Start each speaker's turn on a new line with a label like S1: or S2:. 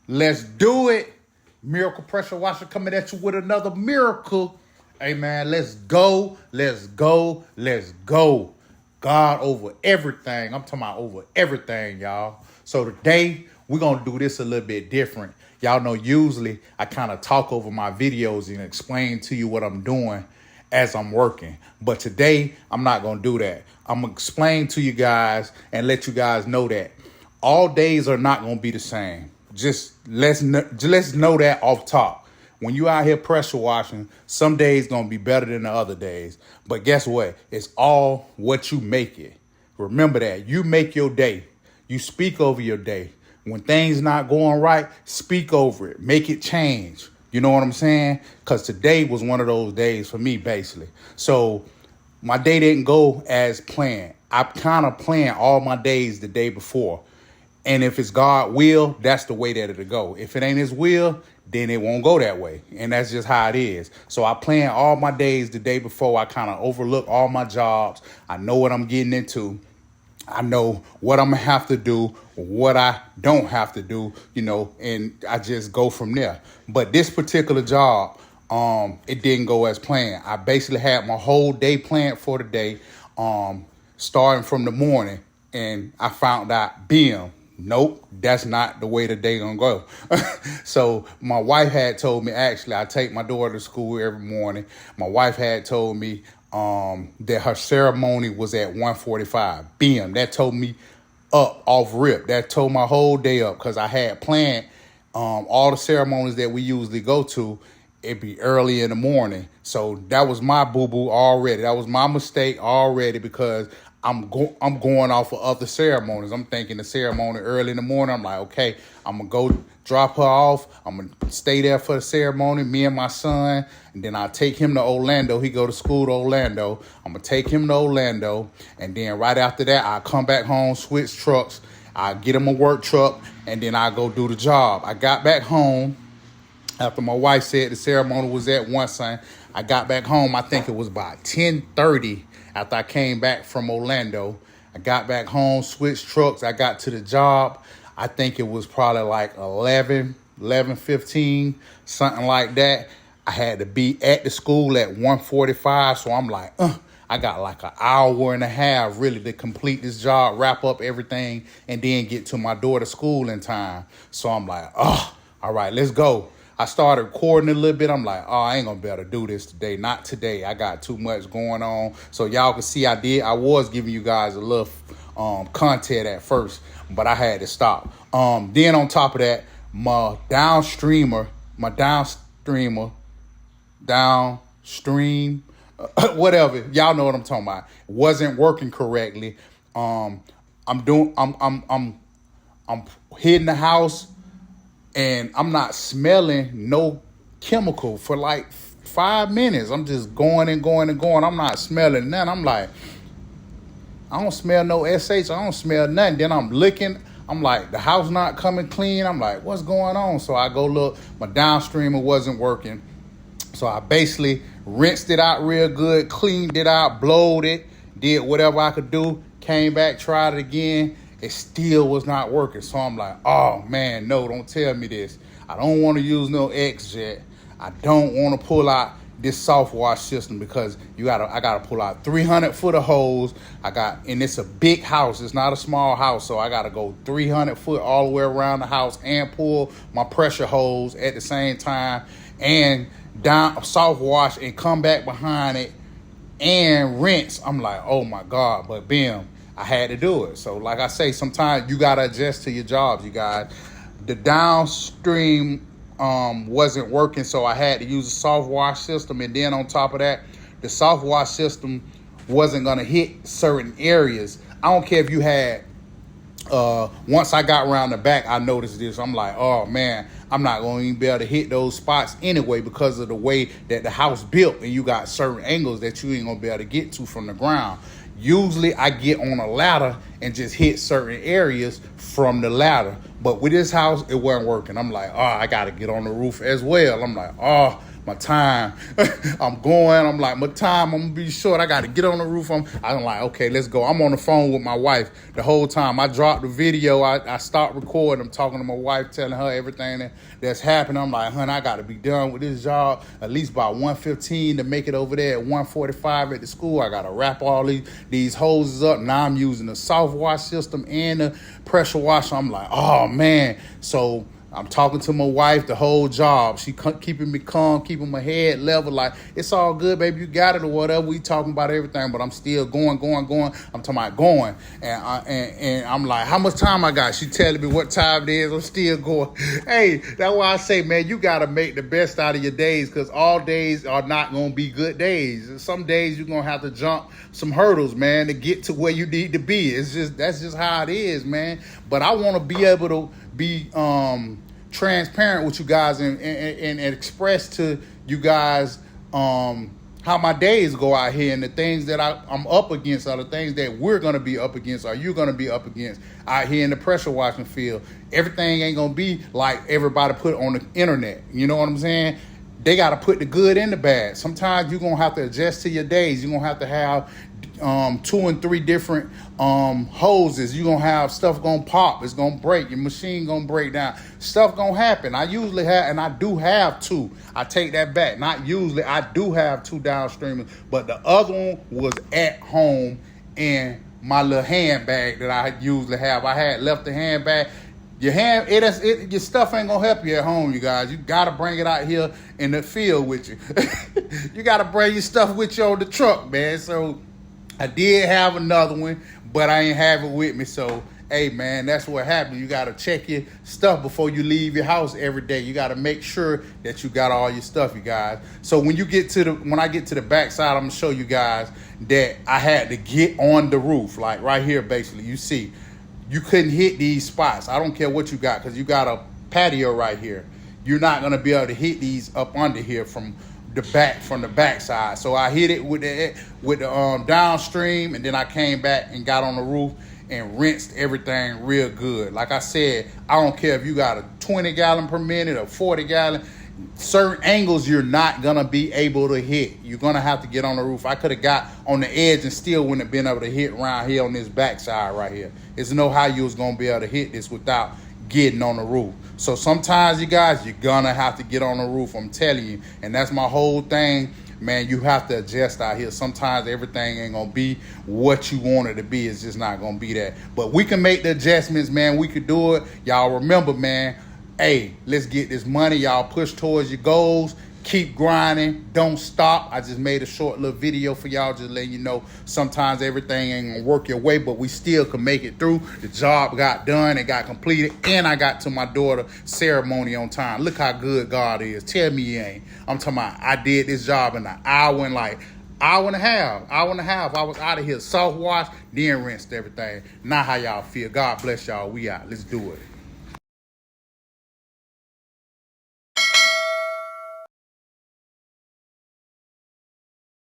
S1: Let's do it. Miracle Pressure Washer coming at you with another miracle. Hey man, let's go. Let's go. Let's go. God over everything. I'm talking about over everything, y'all. So today we're gonna do this a little bit different. Y'all know usually I kind of talk over my videos and explain to you what I'm doing as I'm working. But today I'm not gonna do that. I'm gonna explain to you guys and let you guys know that all days are not gonna be the same. Just let's know that off top. When you out here pressure washing, some days gonna be better than the other days. But guess what? It's all what you make it. Remember that. You make your day. You speak over your day. When things not going right, speak over it. Make it change. You know what I'm saying? Because today was one of those days for me, basically. So my day didn't go as planned. I kind of planned all my days the day before. And if it's God's will, that's the way that it'll go. If it ain't his will, then it won't go that way. And that's just how it is. So I plan all my days the day before. I kind of overlook all my jobs. I know what I'm getting into. I know what I'm going to have to do, what I don't have to do, and I just go from there. But this particular job, it didn't go as planned. I basically had my whole day planned for the day, starting from the morning. And I found out, nope, that's not the way the day gonna go. So my wife had told me, actually, I take my daughter to school every morning. My wife had told me that her ceremony was at 1:45. That told me up off rip. That told my whole day up because I had planned all the ceremonies that we usually go to. It'd be early in the morning. So that was my boo-boo already. That was my mistake already because I'm going off of other ceremonies. I'm thinking the ceremony early in the morning. I'm like, okay, I'm going to go drop her off. I'm going to stay there for the ceremony, me and my son. And then I'll take him to Orlando. He go to school to Orlando. I'm going to take him to Orlando. And then right after that, I'll come back home, switch trucks. I'll get him a work truck. And then I'll go do the job. I got back home after my wife said the ceremony was at 1, son. I got back home, I think it was about 10:30 after I came back from Orlando. I got back home, switched trucks. I got to the job. I think it was probably like 11:15, something like that. I had to be at the school at 1:45. So I'm like, I got like an hour and a half really to complete this job, wrap up everything, and then get to my daughter's school in time. So I'm like, all right, let's go. I started recording a little bit. I'm like, I ain't gonna be able to do this today. Not today. I got too much going on. So y'all can see I was giving you guys a little content at first, but I had to stop. Then on top of that, my downstream, whatever, y'all know what I'm talking about, wasn't working correctly. I'm hitting the house, and I'm not smelling no chemical for like 5 minutes. I'm just going and going and going. I'm not smelling nothing. I'm like, I don't smell no SH. I don't smell nothing. Then I'm looking. I'm like, the house not coming clean. I'm like, what's going on? So I go look. My downstreamer wasn't working. So I basically rinsed it out real good, cleaned it out, blowed it, did whatever I could do, came back, tried it again. It still was not working. So I'm like, oh man, no, don't tell me this. I don't want to use no X-Jet. I don't want to pull out this soft wash system because I gotta pull out 300 foot of hose. And it's a big house. It's not a small house. So I gotta go 300 foot all the way around the house and pull my pressure hose at the same time and down soft wash and come back behind it and rinse. I'm like, oh my God, but I had to do it. So like I say, sometimes you got to adjust to your jobs, you guys. The downstream wasn't working, so I had to use a soft wash system. And then on top of that, the soft wash system wasn't going to hit certain areas. I don't care if you had, once I got around the back, I noticed this. I'm like, oh man, I'm not going to even be able to hit those spots anyway because of the way that the house built. And you got certain angles that you ain't going to be able to get to from the ground. Usually I get on a ladder and just hit certain areas from the ladder. But with this house, it wasn't working. I'm like, I got to get on the roof as well. I'm like, my time. I'm going. I'm like, my time, I'm gonna be short. I gotta get on the roof. I'm like, okay, let's go. I'm on the phone with my wife the whole time. I dropped the video. I stopped recording. I'm talking to my wife, telling her everything that's happening. I'm like, honey, I gotta be done with this job at least by 1:15 to make it over there at 1:45 at the school. I gotta wrap all these hoses up. Now I'm using the soft wash system and the pressure washer. I'm like, oh man. So I'm talking to my wife the whole job. She keeping me calm, keeping my head level. Like, it's all good, baby. You got it or whatever. We talking about everything, but I'm still going. I'm talking about going. And I'm like, how much time I got? She telling me what time it is. I'm still going. Hey, that's why I say, man, you got to make the best out of your days, because all days are not going to be good days. Some days you're going to have to jump some hurdles, man, to get to where you need to be. That's just how it is, man. But I want to be able to be transparent with you guys and express to you guys how my days go out here, and the things that I'm up against are the things that we're going to be up against, or you're going to be up against out here in the pressure washing field. Everything ain't going to be like everybody put on the internet. You know what I'm saying? They got to put the good and the bad. Sometimes you're going to have to adjust to your days. You're going to have 2 and 3 different hoses. You're going to have stuff going to pop. It's going to break. Your machine going to break down. Stuff going to happen. I usually have, and I do have 2. I take that back. Not usually. I do have 2 downstreamers, but the other one was at home in my little handbag that I usually have. I had left the handbag. Your stuff ain't gonna help you at home, you guys. You gotta bring it out here in the field with you. You gotta bring your stuff with you on the truck, man. So I did have another one, but I ain't have it with me. So, hey, man, that's what happened. You gotta check your stuff before you leave your house every day. You gotta make sure that you got all your stuff, you guys. So when I get to the backside, I'm gonna show you guys that I had to get on the roof, like right here, basically. You see. You couldn't hit these spots. I don't care what you got, because you got a patio right here. You're not gonna be able to hit these up under here from the back side. So I hit it with the downstream, and then I came back and got on the roof and rinsed everything real good. Like I said, I don't care if you got a 20 gallon per minute or 40 gallon. Certain angles you're not gonna be able to hit. You're gonna have to get on the roof. I could have got on the edge and still wouldn't have been able to hit around here on this backside right here. There's no how you was gonna be able to hit this without getting on the roof. So sometimes, you guys, you're gonna have to get on the roof. I'm telling you, and that's my whole thing, man. You have to adjust out here. Sometimes everything ain't gonna be what you want it to be. It's just not gonna be that. But we can make the adjustments, man. We could do it. Y'all remember, man. Hey, let's get this money. Y'all push towards your goals. Keep grinding. Don't stop. I just made a short little video for y'all, just letting you know sometimes everything ain't gonna work your way, but we still can make it through. The job got done. It got completed. And I got to my daughter's ceremony on time. Look how good God is. Tell me you ain't. I'm talking about I did this job in an hour and hour and a half. I was out of here. Soft wash, then rinsed everything. Not how y'all feel. God bless y'all. We out. Let's do it.